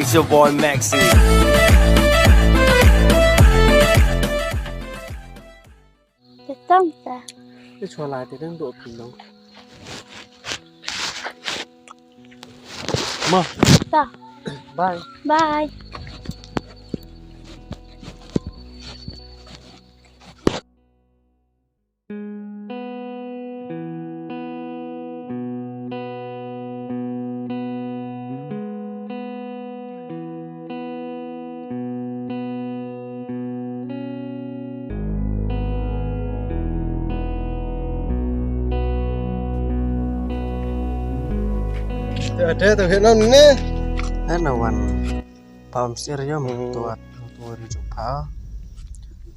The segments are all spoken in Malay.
It's your boy Maxi. Tetang ta. Cái cho lại thì đang độ kỳ lắm. Mà. Ta. Bye. Bye. Ada tuh hiện nè. Ana wan pam sirnya tuat tuan jupa.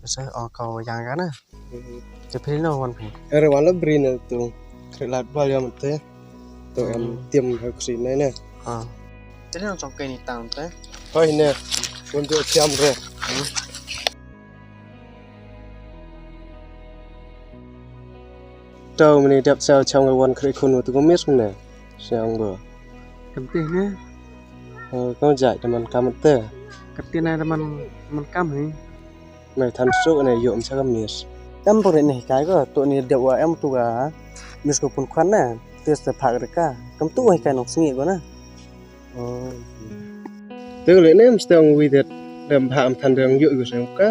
Saya kau yang kan? Tapi no wan pun. Era wala brin tuh. Krelat bal ya mate. Tuh em tiêm ke sini nè. Jadi orang congkai ni tang teh. Thôi nè. Untuk tiêm rồi. Tao mình đẹp sao trong cái one create con tụi có miss nè. Sang bữa. Kentih ni. Kau dạy cho mình cam tê. Ketin ada man cam ni. Mày thành số này dụng sao cam miss. Em boleh ni kai ko tu ni dewa em tu ga. Miss ko pun khan na. Tes te phak reka. Kam tu hai kai nok singi ko na. Tức là nếu mình đang vì thế làm phạm thành đường dội của sao cả.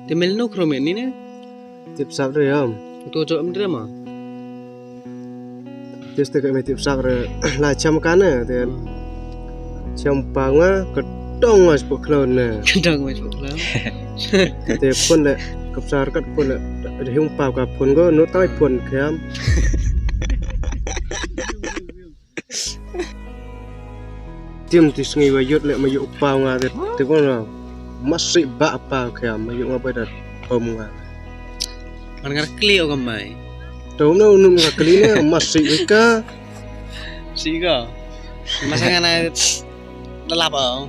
Temel no kromen ni ne. Tiếp sau rồi không? Tu jo em drama. Tiếp tới cái tiếp sau rồi là chăm cá nè thì chăm băng á có đông mà bực lên nè. Dang mai chuk lam. Thì phun lại cặp sau cắt phun lại để hung bào cặp phun có nó tay phun kém. Tiêm thì suy nghĩ dốt lại mà dụ bào ngà thì có nào mắt sĩ bạ bào kém mà dụ ngà bây giờ ôm ngà. Man ngar clear ko mai. Đâu nó nung ngà cái lý nè mắt sĩ với cá. Siga. Masangan na lalap oh.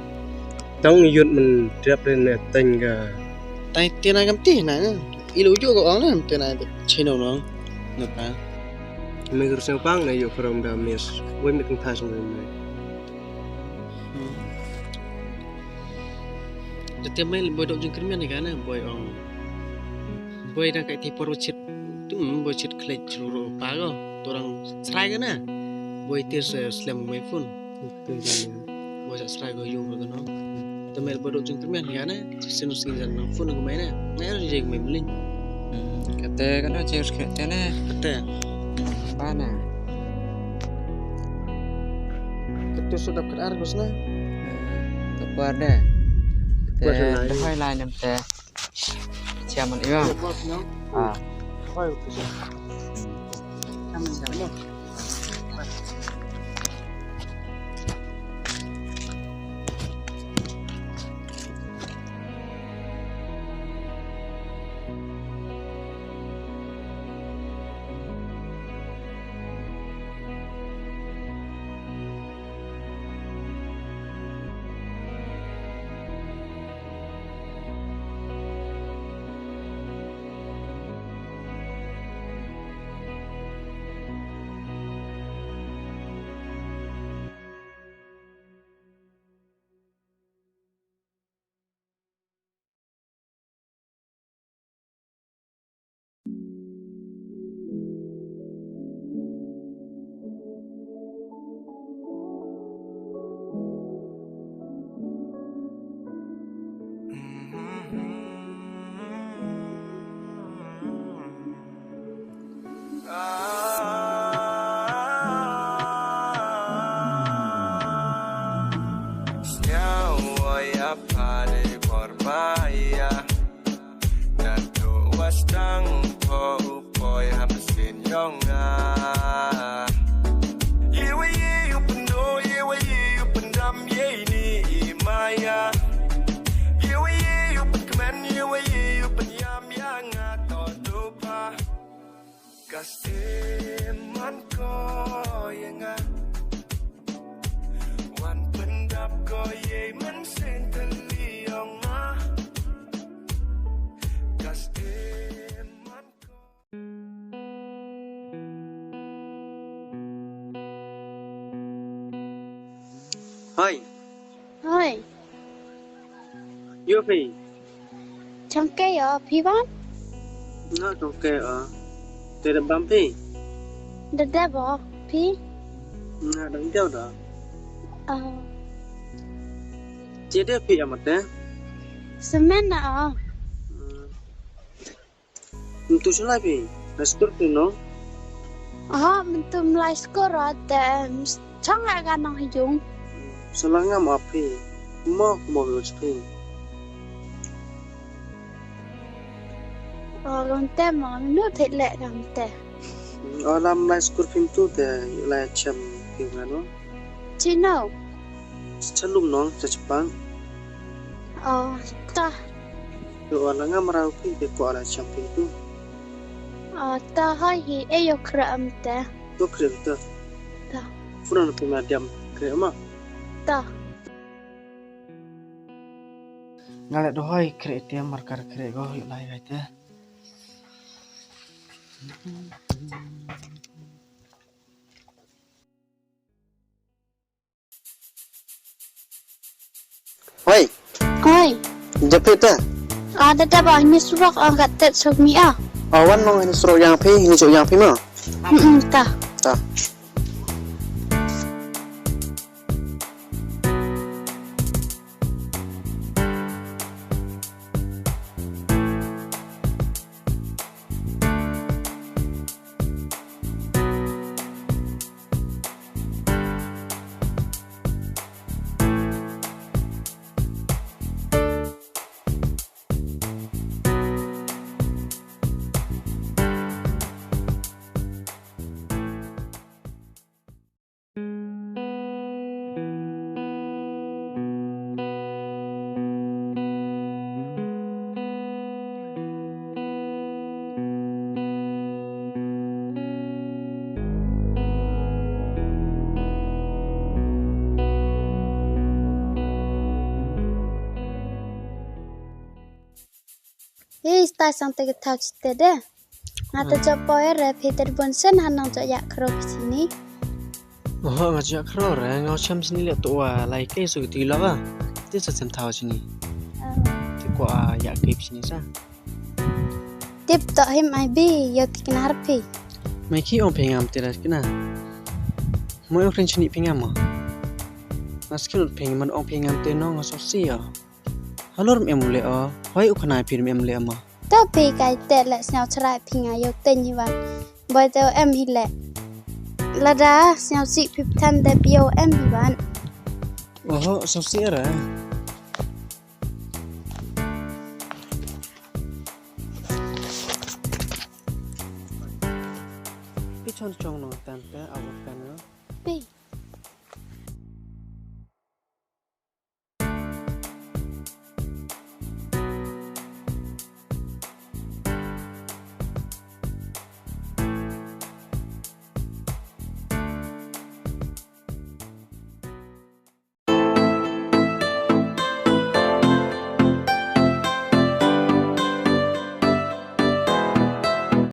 Trong dốt mình đẹp lên nè tình cả. Tai tiana kam ti na. Ilu jo ko ang na tiana chino no. No pa. Mình cứ sang băng này dụ from the miss. Với mình cũng thay xong rồi này. Setiap main boy dok jengkirmian ni kan boy ong. Boy dah kat tipor cit tu boy cit klej juru pago. Orang serai kan na. Boy tis slam my phone. Boy serai go yung kan no. Temel boy dok jengkirmian ni kan sinu sinjan no phone ko main na. Ngai ro jeg mai melin. Kata kan cheers kata na. Kata. Mana? Kata sudah kat argos na. Kepada dah. Dah hai line nam te. Chairman iya. Thôi. Kamu jangan. Hoi, Thôi, yo phi. trong cây ở phía bón, Nó trong kè te da bam phi. đất đá bỏ phía, Na dang teo da. Che de phi amat te. cement ở, Tu sulai phi. Restor tu no. mình tụm lại score rồi, để chẳng ai gan năng dùng, Salanga ma phi. Mo lo phi. còn tem mà nước thịt lệ làm tệ, Alam lai skor phim tu te lai cham phim na no. chứ đâu, Chalum no chachpang. ta, Yo alanga marau phi te ko ala cham phim tu. ta hơi hi ayo kram tệ, To krem ta. ta, Furan phi ma diam krema. ta, Ngale do hoi kre te markar kre go lai gai te. Hoi, ôi, japit ta. đất đá bỏ như surak angkat tệ sốc mi à, Awan nong ini suruh yang phi, ini suruh yang phi ma. ta. Ta. Hei, stay sampai ke tak kita deh. Nata copoy re Peter Bonsen hanang cok yak kerok sini. Oh, ngajak kro re, ngau cham sini le tua lai ke su ti la ba. Ti sa sem thao sini. Ti ko ya ke sini sa. Tip tak him ai bi yo tikin harpi. Mai ki on pengam ti ra kina. Moi ok sini pengam ma. Naskin pengam man on pengam te no ngaso si ya. Halor em le hoi ukhnai pir em le ma. Tao pi kai te le snao chrai pinga yo ten hi wan. Boy tao em hi le. Lada snao si pip tan de bio em hi wan. Oh, so si ra. Pi chon chong no tan te awak kan no. Pi.